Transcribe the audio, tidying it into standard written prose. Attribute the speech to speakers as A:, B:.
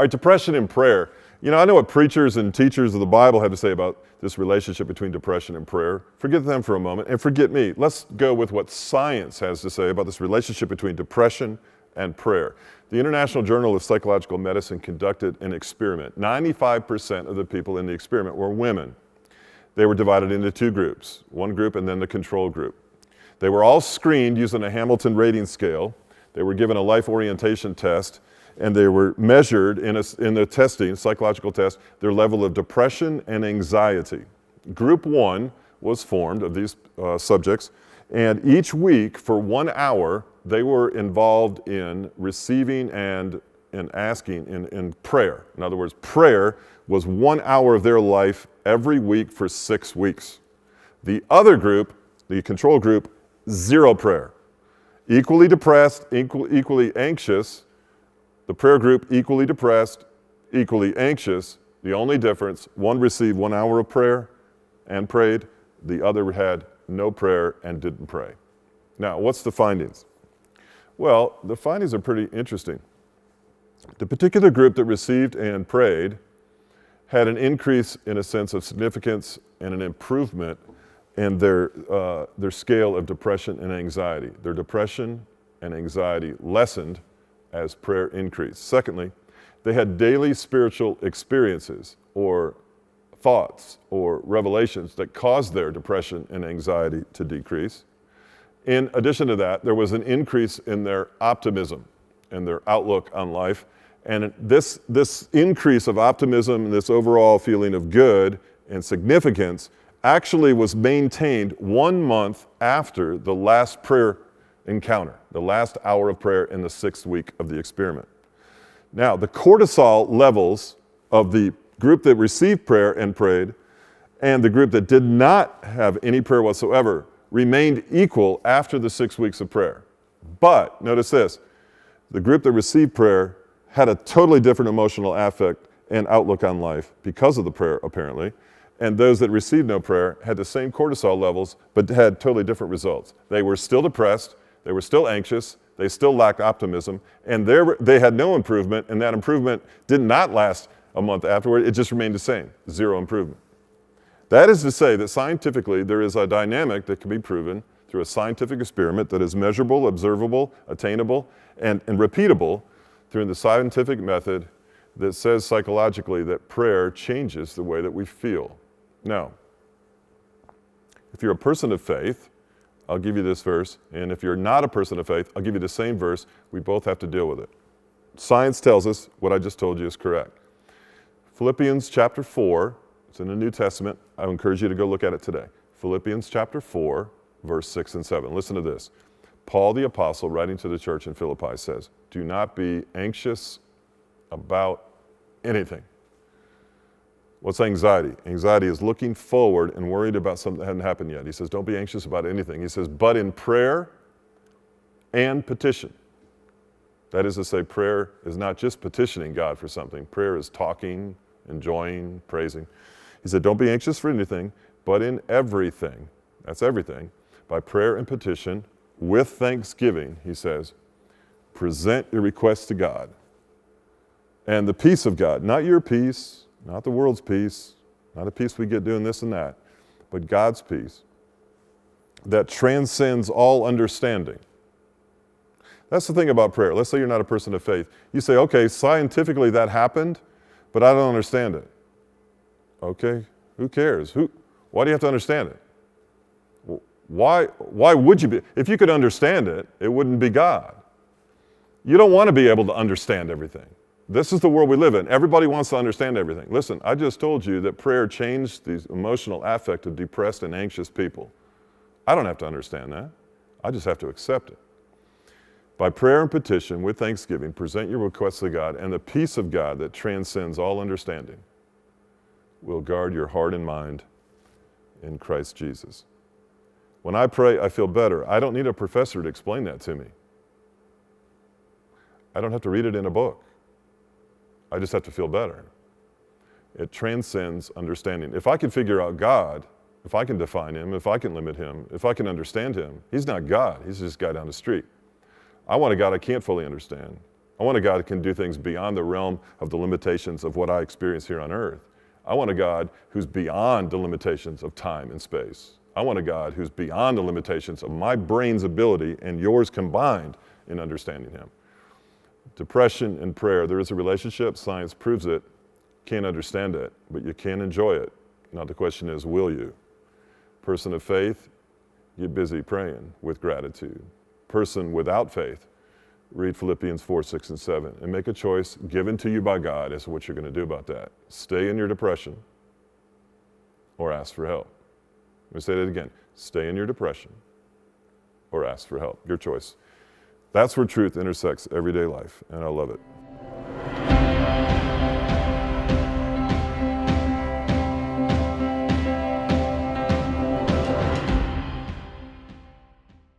A: All right, depression and prayer. You know, I know what preachers and teachers of the Bible have to say about this relationship between depression and prayer. Forget them for a moment and forget me. Let's go with what science has to say about this relationship between depression and prayer. The International Journal of Psychological Medicine conducted an experiment. 95% of the people in the experiment were women. They were divided into two groups, one group and then the control group. They were all screened using a Hamilton rating scale. They were given a life orientation test, and they were measured in the testing, psychological test, their level of depression and anxiety. Group 1 was formed of these subjects, and each week for 1 hour, they were involved in receiving and asking in prayer. In other words, prayer was 1 hour of their life every week for 6 weeks. The other group, the control group, zero prayer. Equally depressed, equally anxious. The prayer group, equally depressed, equally anxious. The only difference, one received 1 hour of prayer and prayed. The other had no prayer and didn't pray. Now, what's the findings? Well, the findings are pretty interesting. The particular group that received and prayed had an increase in a sense of significance and an improvement in their scale of depression and anxiety. Their depression and anxiety lessened as prayer increased. Secondly, they had daily spiritual experiences or thoughts or revelations that caused their depression and anxiety to decrease. In addition to that, there was an increase in their optimism and their outlook on life. And this increase of optimism and this overall feeling of good and significance actually was maintained 1 month after the last prayer encounter, the last hour of prayer in the 6th week of the experiment. Now, the cortisol levels of the group that received prayer and prayed and the group that did not have any prayer whatsoever remained equal after the 6 weeks of prayer. But, notice this, the group that received prayer had a totally different emotional affect and outlook on life because of the prayer, apparently. And those that received no prayer had the same cortisol levels, but had totally different results. They were still depressed, they were still anxious, they still lacked optimism, and they had no improvement, and that improvement did not last a month afterward, it just remained the same, zero improvement. That is to say that scientifically there is a dynamic that can be proven through a scientific experiment that is measurable, observable, attainable, and repeatable through the scientific method that says psychologically that prayer changes the way that we feel. Now, if you're a person of faith, I'll give you this verse, and if you're not a person of faith, I'll give you the same verse. We both have to deal with it. Science tells us what I just told you is correct. Philippians chapter 4, it's in the New Testament. I encourage you to go look at it today. Philippians chapter 4, verse 6 and 7. Listen to this. Paul the apostle, writing to the church in Philippi, says, "Do not be anxious about anything." What's anxiety? Anxiety is looking forward and worried about something that hasn't happened yet. He says, don't be anxious about anything. He says, but in prayer and petition. That is to say, prayer is not just petitioning God for something. Prayer is talking, enjoying, praising. He said, don't be anxious for anything, but in everything, that's everything, by prayer and petition, with thanksgiving, he says, present your requests to God. And the peace of God, not your peace, not the world's peace, not a peace we get doing this and that, but God's peace that transcends all understanding. That's the thing about prayer. Let's say you're not a person of faith. You say, okay, scientifically that happened, but I don't understand it. Okay, who cares? Why do you have to understand it? Why would you be? If you could understand it, it wouldn't be God. You don't want to be able to understand everything. This is the world we live in. Everybody wants to understand everything. Listen, I just told you that prayer changed the emotional affect of depressed and anxious people. I don't have to understand that. I just have to accept it. By prayer and petition, with thanksgiving, present your requests to God, and the peace of God that transcends all understanding will guard your heart and mind in Christ Jesus. When I pray, I feel better. I don't need a professor to explain that to me. I don't have to read it in a book. I just have to feel better. It transcends understanding. If I can figure out God, if I can define him, if I can limit him, if I can understand him, he's not God. He's just a guy down the street. I want a God I can't fully understand. I want a God who can do things beyond the realm of the limitations of what I experience here on earth. I want a God who's beyond the limitations of time and space. I want a God who's beyond the limitations of my brain's ability and yours combined in understanding him. Depression and prayer, there is a relationship. Science proves it. Can't understand it, but you can enjoy it. Now the question is, will you? Person of faith, get busy praying with gratitude. Person without faith, read Philippians 4, 6, and 7, and make a choice given to you by God as to what you're going to do about that. Stay in your depression or ask for help. Let me say that again. Stay in your depression or ask for help. Your choice. That's where truth intersects everyday life, and I love it.